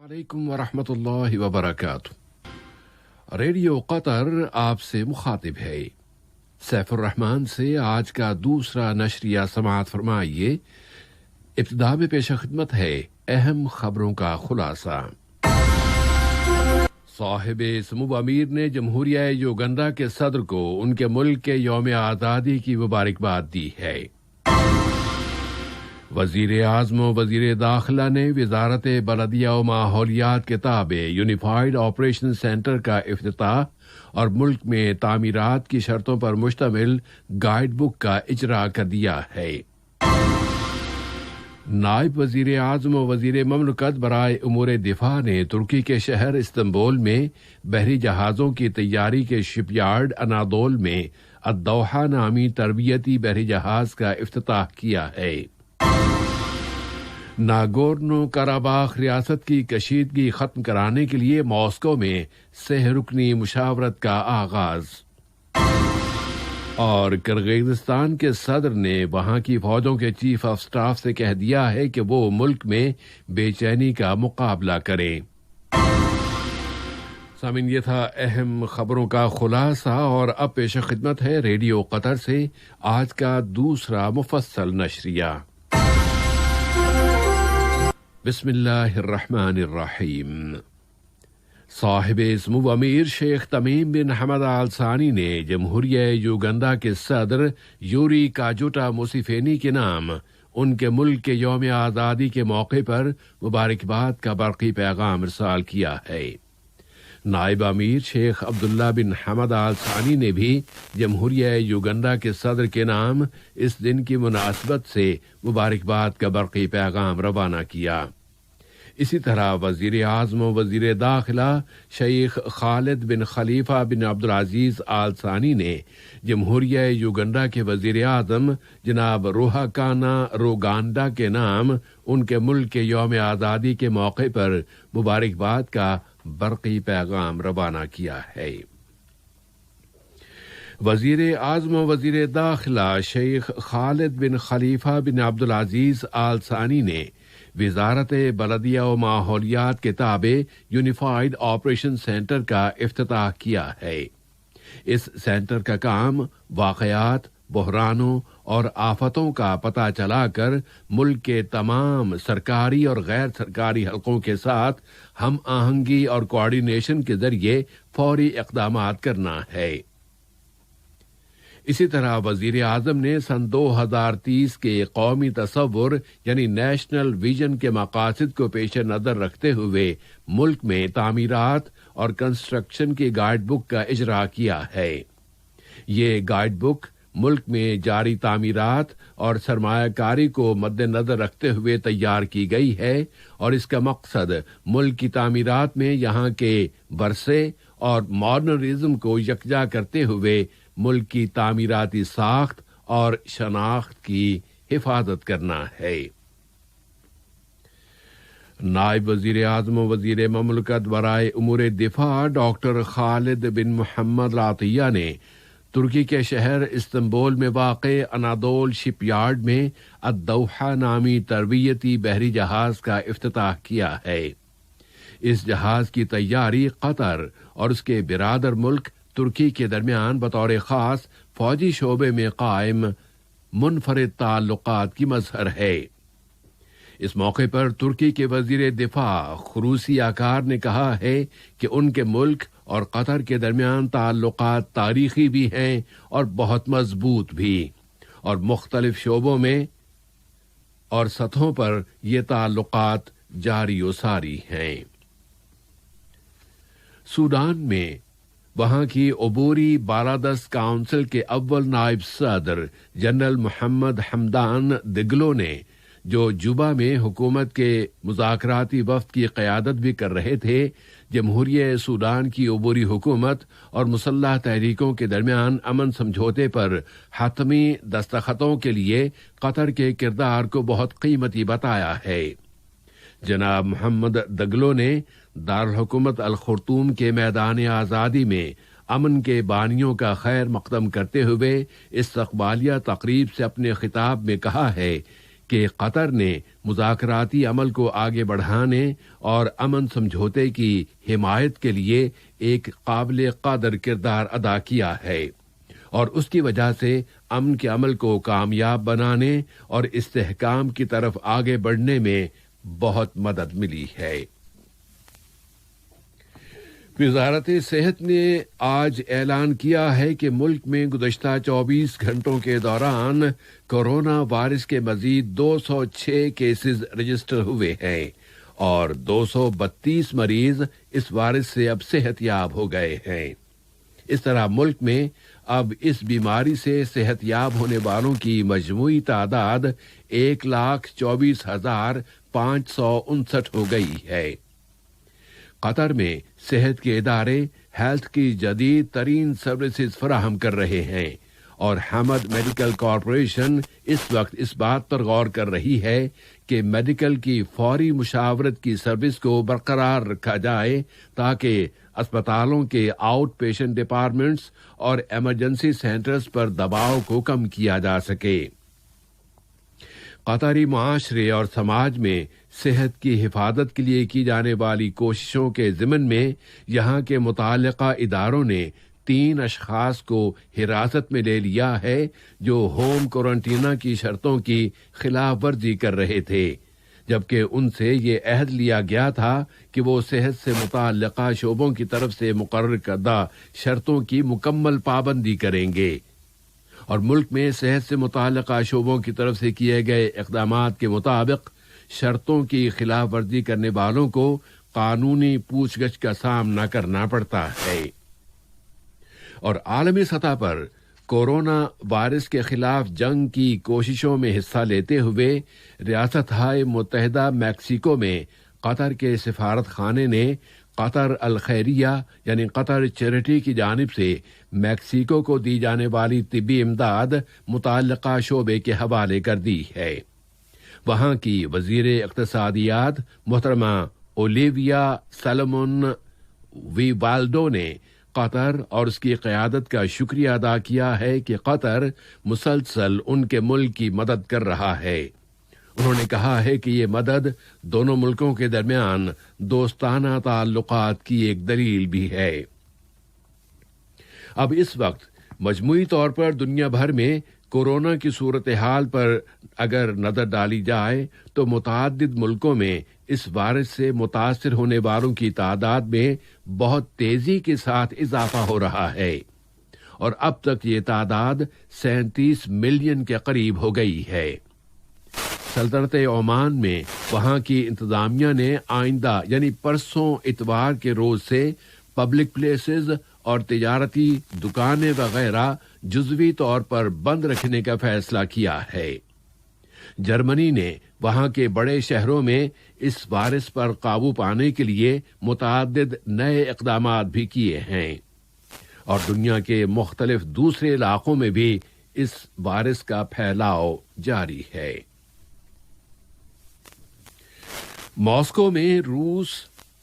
علیکم ورحمۃ اللہ وبرکاتہ۔ ریڈیو قطر آپ سے مخاطب ہے۔ سیف الرحمان سے آج کا دوسرا نشریہ سماعت فرمائیے۔ ابتدا میں پیش خدمت ہے اہم خبروں کا خلاصہ۔ صاحب سمو امیر نے جمہوریہ یوگنڈا کے صدر کو ان کے ملک کے یوم آزادی کی مبارکباد دی ہے۔ وزیر اعظم و وزیر داخلہ نے وزارت بلدیہ و ماحولیات کے تابع یونیفائیڈ آپریشن سینٹر کا افتتاح اور ملک میں تعمیرات کی شرطوں پر مشتمل گائیڈ بک کا اجرا کر دیا ہے۔ نائب وزیر اعظم و وزیر مملکت برائے امور دفاع نے ترکی کے شہر استنبول میں بحری جہازوں کی تیاری کے شپ یارڈ انادول میں الدوحہ نامی تربیتی بحری جہاز کا افتتاح کیا ہے۔ ناگورنو قراباخ ریاست کی کشیدگی ختم کرانے کے لیے ماسکو میں 3 رکنی مشاورت کا آغاز۔ اور کرغیزستان کے صدر نے وہاں کی فوجوں کے چیف آف سٹاف سے کہہ دیا ہے کہ وہ ملک میں بے چینی کا مقابلہ کریں۔ سامعین، یہ تھا اہم خبروں کا خلاصہ، اور اب پیش خدمت ہے ریڈیو قطر سے آج کا دوسرا مفصل نشریہ۔ بسم اللہ الرحمن الرحیم۔ صاحب سمو امیر شیخ تمیم بن حمد آل ثانی نے جمہوریہ یوگنڈا کے صدر یوری کاجوٹا موسیفینی کے نام ان کے ملک کے یوم آزادی کے موقع پر مبارکباد کا برقی پیغام ارسال کیا ہے۔ نائب امیر شیخ عبداللہ بن حمد آل ثانی نے بھی جمہوریہ یوگنڈا کے صدر کے نام اس دن کی مناسبت سے مبارکباد کا برقی پیغام روانہ کیا۔ اسی طرح وزیر اعظم و وزیر داخلہ شیخ خالد بن خلیفہ بن عبدالعزیز آل ثانی نے جمہوریہ یوگنڈا کے وزیر اعظم جناب روحاکانا روگانڈا کے نام ان کے ملک کے یوم آزادی کے موقع پر مبارکباد کا برقی پیغام روانہ کیا ہے۔ وزیر اعظم و وزیر داخلہ شیخ خالد بن خلیفہ بن عبدالعزیز آل ثانی نے وزارت بلدیہ و ماحولیات کے تابع یونیفائیڈ آپریشن سینٹر کا افتتاح کیا ہے۔ اس سینٹر کا کام واقعات، بحرانوں اور آفتوں کا پتہ چلا کر ملک کے تمام سرکاری اور غیر سرکاری حلقوں کے ساتھ ہم آہنگی اور کوآرڈینیشن کے ذریعے فوری اقدامات کرنا ہے۔ اسی طرح وزیر اعظم نے سن 2030 کے قومی تصور یعنی نیشنل ویژن کے مقاصد کو پیش نظر رکھتے ہوئے ملک میں تعمیرات اور کنسٹرکشن کی گائیڈ بک کا اجرا کیا ہے۔ یہ گائیڈ بک ملک میں جاری تعمیرات اور سرمایہ کاری کو مد نظر رکھتے ہوئے تیار کی گئی ہے، اور اس کا مقصد ملک کی تعمیرات میں یہاں کے ورثے اور ماڈرنزم کو یکجا کرتے ہوئے ملک کی تعمیراتی ساخت اور شناخت کی حفاظت کرنا ہے۔ نائب وزیر اعظم و وزیر مملکت برائے امور دفاع ڈاکٹر خالد بن محمد العطیہ نے ترکی کے شہر استنبول میں واقع انادول شپ یارڈ میں الدوحہ نامی تربیتی بحری جہاز کا افتتاح کیا ہے۔ اس جہاز کی تیاری قطر اور اس کے برادر ملک ترکی کے درمیان بطور خاص فوجی شعبے میں قائم منفرد تعلقات کی مظہر ہے۔ اس موقع پر ترکی کے وزیر دفاع خروسی آکار نے کہا ہے کہ ان کے ملک اور قطر کے درمیان تعلقات تاریخی بھی ہیں اور بہت مضبوط بھی، اور مختلف شعبوں میں اور سطحوں پر یہ تعلقات جاری و ساری ہیں۔ سوڈان میں وہاں کی عبوری بالادست کونسل کے اول نائب صدر جنرل محمد حمدان دگلو نے، جو جوبا میں حکومت کے مذاکراتی وفد کی قیادت بھی کر رہے تھے، جمہوریہ سوڈان کی عبوری حکومت اور مسلح تحریکوں کے درمیان امن سمجھوتے پر حتمی دستخطوں کے لیے قطر کے کردار کو بہت قیمتی بتایا ہے۔ جناب محمد دگلو نے دارالحکومت الخرطوم کے میدان آزادی میں امن کے بانیوں کا خیر مقدم کرتے ہوئے استقبالیہ تقریب سے اپنے خطاب میں کہا ہے کہ قطر نے مذاکراتی عمل کو آگے بڑھانے اور امن سمجھوتے کی حمایت کے لیے ایک قابل قدر کردار ادا کیا ہے اور اس کی وجہ سے امن کے عمل کو کامیاب بنانے اور استحکام کی طرف آگے بڑھنے میں بہت مدد ملی ہے۔ وزارت صحت نے آج اعلان کیا ہے کہ ملک میں گزشتہ 24 گھنٹوں کے دوران کورونا وائرس کے مزید 206 کیسز رجسٹر ہوئے ہیں اور 232 مریض اس وائرس سے اب صحت یاب ہو گئے ہیں۔ اس طرح ملک میں اب اس بیماری سے صحت یاب ہونے والوں کی مجموعی تعداد 1,24,559 ہو گئی ہے۔ قطر میں صحت کے ادارے ہیلتھ کی جدید ترین سروسز فراہم کر رہے ہیں اور حمد میڈیکل کارپوریشن اس وقت اس بات پر غور کر رہی ہے کہ میڈیکل کی فوری مشاورت کی سروس کو برقرار رکھا جائے تاکہ اسپتالوں کے آؤٹ پیشنٹ ڈپارٹمنٹس اور ایمرجنسی سینٹرز پر دباؤ کو کم کیا جا سکے۔ قطری معاشرے اور سماج میں صحت کی حفاظت کے لیے کی جانے والی کوششوں کے ضمن میں یہاں کے متعلقہ اداروں نے 3 اشخاص کو حراست میں لے لیا ہے جو ہوم کوارنٹینا کی شرطوں کی خلاف ورزی کر رہے تھے، جبکہ ان سے یہ عہد لیا گیا تھا کہ وہ صحت سے متعلقہ شعبوں کی طرف سے مقرر کردہ شرطوں کی مکمل پابندی کریں گے اور ملک میں صحت سے متعلقہ شعبوں کی طرف سے کیے گئے اقدامات کے مطابق شرطوں کی خلاف ورزی کرنے والوں کو قانونی پوچھ گچھ کا سامنا کرنا پڑتا ہے۔ اور عالمی سطح پر کورونا وائرس کے خلاف جنگ کی کوششوں میں حصہ لیتے ہوئے ریاستہائے متحدہ میکسیکو میں قطر کے سفارت خانے نے قطر الخیریہ یعنی قطر چیریٹی کی جانب سے میکسیکو کو دی جانے والی طبی امداد متعلقہ شعبے کے حوالے کر دی ہے۔ وہاں کی وزیر اقتصادیات محترمہ اولیویا سالمون ویوالڈو نے قطر اور اس کی قیادت کا شکریہ ادا کیا ہے کہ قطر مسلسل ان کے ملک کی مدد کر رہا ہے۔ انہوں نے کہا ہے کہ یہ مدد دونوں ملکوں کے درمیان دوستانہ تعلقات کی ایک دلیل بھی ہے۔ اب اس وقت مجموعی طور پر دنیا بھر میں کورونا کی صورتحال پر اگر نظر ڈالی جائے تو متعدد ملکوں میں اس وائرس سے متاثر ہونے والوں کی تعداد میں بہت تیزی کے ساتھ اضافہ ہو رہا ہے اور اب تک یہ تعداد 37 ملین کے قریب ہو گئی ہے۔ سلطنت عمان میں وہاں کی انتظامیہ نے آئندہ یعنی پرسوں اتوار کے روز سے پبلک پلیسز اور تجارتی دکانیں وغیرہ جزوی طور پر بند رکھنے کا فیصلہ کیا ہے۔ جرمنی نے وہاں کے بڑے شہروں میں اس وائرس پر قابو پانے کے لیے متعدد نئے اقدامات بھی کیے ہیں اور دنیا کے مختلف دوسرے علاقوں میں بھی اس وائرس کا پھیلاؤ جاری ہے۔ ماسکو میں روس،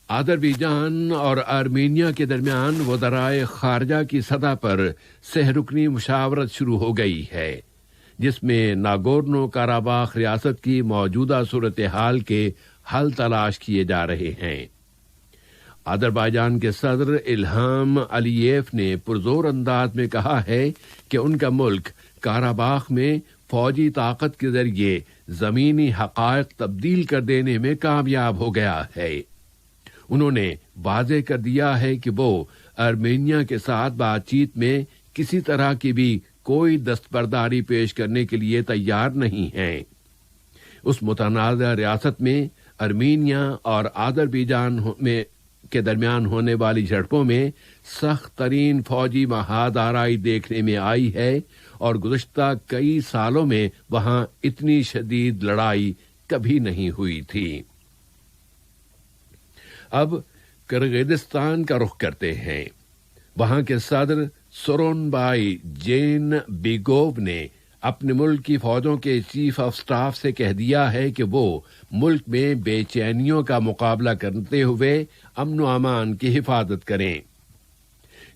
آذربائیجان اور آرمینیا کے درمیان وزرائے خارجہ کی سطح پر سہ رکنی مشاورت شروع ہو گئی ہے، جس میں ناگورنو کاراباخ ریاست کی موجودہ صورتحال کے حل تلاش کیے جا رہے ہیں۔ آذربائیجان کے صدر الہام علییف نے پرزور انداز میں کہا ہے کہ ان کا ملک کاراباخ میں فوجی طاقت کے ذریعے زمینی حقائق تبدیل کر دینے میں کامیاب ہو گیا ہے۔ انہوں نے واضح کر دیا ہے کہ وہ آرمینیا کے ساتھ بات چیت میں کسی طرح کی بھی کوئی دستبرداری پیش کرنے کے لیے تیار نہیں ہیں۔ اس متنازع ریاست میں آرمینیا اور آذربائیجان کے درمیان ہونے والی جھڑپوں میں سخت ترین فوجی مہادارائی دیکھنے میں آئی ہے اور گزشتہ کئی سالوں میں وہاں اتنی شدید لڑائی کبھی نہیں ہوئی تھی۔ اب کرغزستان کا رخ کرتے ہیں۔ وہاں کے صدر سورونبائی جین بیگوو نے اپنے ملک کی فوجوں کے چیف آف سٹاف سے کہہ دیا ہے کہ وہ ملک میں بے چینیوں کا مقابلہ کرتے ہوئے امن و امان کی حفاظت کریں۔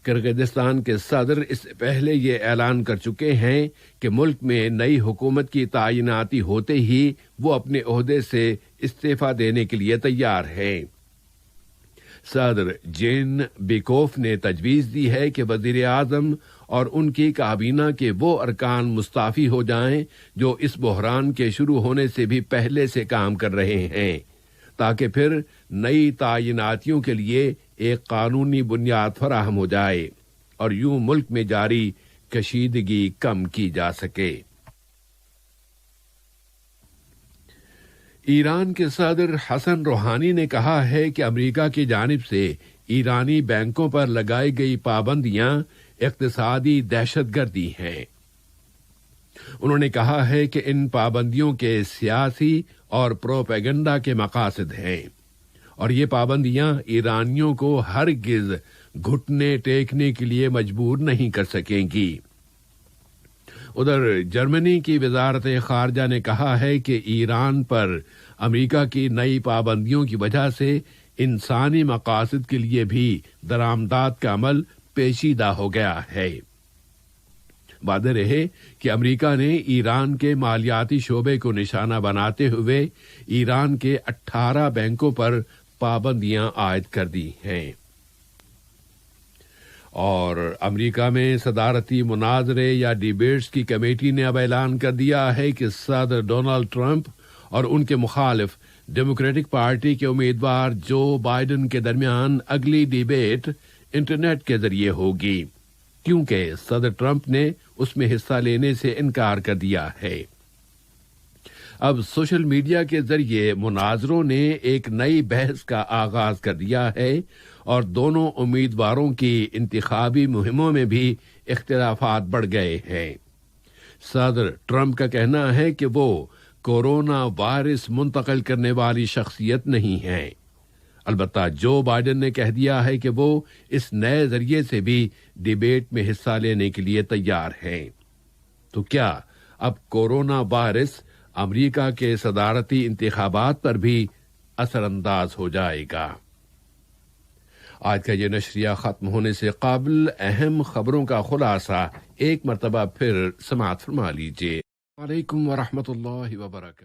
کرغزستان کے صدر اس سے پہلے یہ اعلان کر چکے ہیں کہ ملک میں نئی حکومت کی تعیناتی ہوتے ہی وہ اپنے عہدے سے استعفی دینے کے لیے تیار ہیں۔ صدر جین بیکوف نے تجویز دی ہے کہ وزیر اعظم اور ان کی کابینہ کے وہ ارکان مستعفی ہو جائیں جو اس بحران کے شروع ہونے سے بھی پہلے سے کام کر رہے ہیں، تاکہ پھر نئی تعیناتیوں کے لیے ایک قانونی بنیاد فراہم ہو جائے اور یوں ملک میں جاری کشیدگی کم کی جا سکے۔ ایران کے صدر حسن روحانی نے کہا ہے کہ امریکہ کی جانب سے ایرانی بینکوں پر لگائی گئی پابندیاں اقتصادی دہشت گردی ہیں۔ انہوں نے کہا ہے کہ ان پابندیوں کے سیاسی اور پروپیگنڈا کے مقاصد ہیں اور یہ پابندیاں ایرانیوں کو ہرگز گھٹنے ٹیکنے کے لیے مجبور نہیں کر سکیں گی۔ ادھر جرمنی کی وزارت خارجہ نے کہا ہے کہ ایران پر امریکہ کی نئی پابندیوں کی وجہ سے انسانی مقاصد کے لیے بھی درآمدات کا عمل پیچیدہ ہو گیا ہے۔ واضح رہے کہ امریکہ نے ایران کے مالیاتی شعبے کو نشانہ بناتے ہوئے ایران کے 18 بینکوں پر پابندیاں عائد کر دی ہیں۔ اور امریکہ میں صدارتی مناظرے یا ڈیبیٹس کی کمیٹی نے اب اعلان کر دیا ہے کہ صدر ڈونلڈ ٹرمپ اور ان کے مخالف ڈیموکریٹک پارٹی کے امیدوار جو بائیڈن کے درمیان اگلی ڈیبیٹ انٹرنیٹ کے ذریعے ہوگی، کیونکہ صدر ٹرمپ نے اس میں حصہ لینے سے انکار کر دیا ہے۔ اب سوشل میڈیا کے ذریعے مناظروں نے ایک نئی بحث کا آغاز کر دیا ہے اور دونوں امیدواروں کی انتخابی مہموں میں بھی اختلافات بڑھ گئے ہیں۔ صدر ٹرمپ کا کہنا ہے کہ وہ کورونا وائرس منتقل کرنے والی شخصیت نہیں ہے، البتہ جو بائیڈن نے کہہ دیا ہے کہ وہ اس نئے ذریعے سے بھی ڈیبیٹ میں حصہ لینے کے لیے تیار ہیں۔ تو کیا اب کورونا وائرس امریکہ کے صدارتی انتخابات پر بھی اثر انداز ہو جائے گا؟ آج کا یہ نشریہ ختم ہونے سے قبل اہم خبروں کا خلاصہ ایک مرتبہ پھر سماعت فرما لیجیے۔ وعلیکم ورحمۃ اللہ وبرکاتہ۔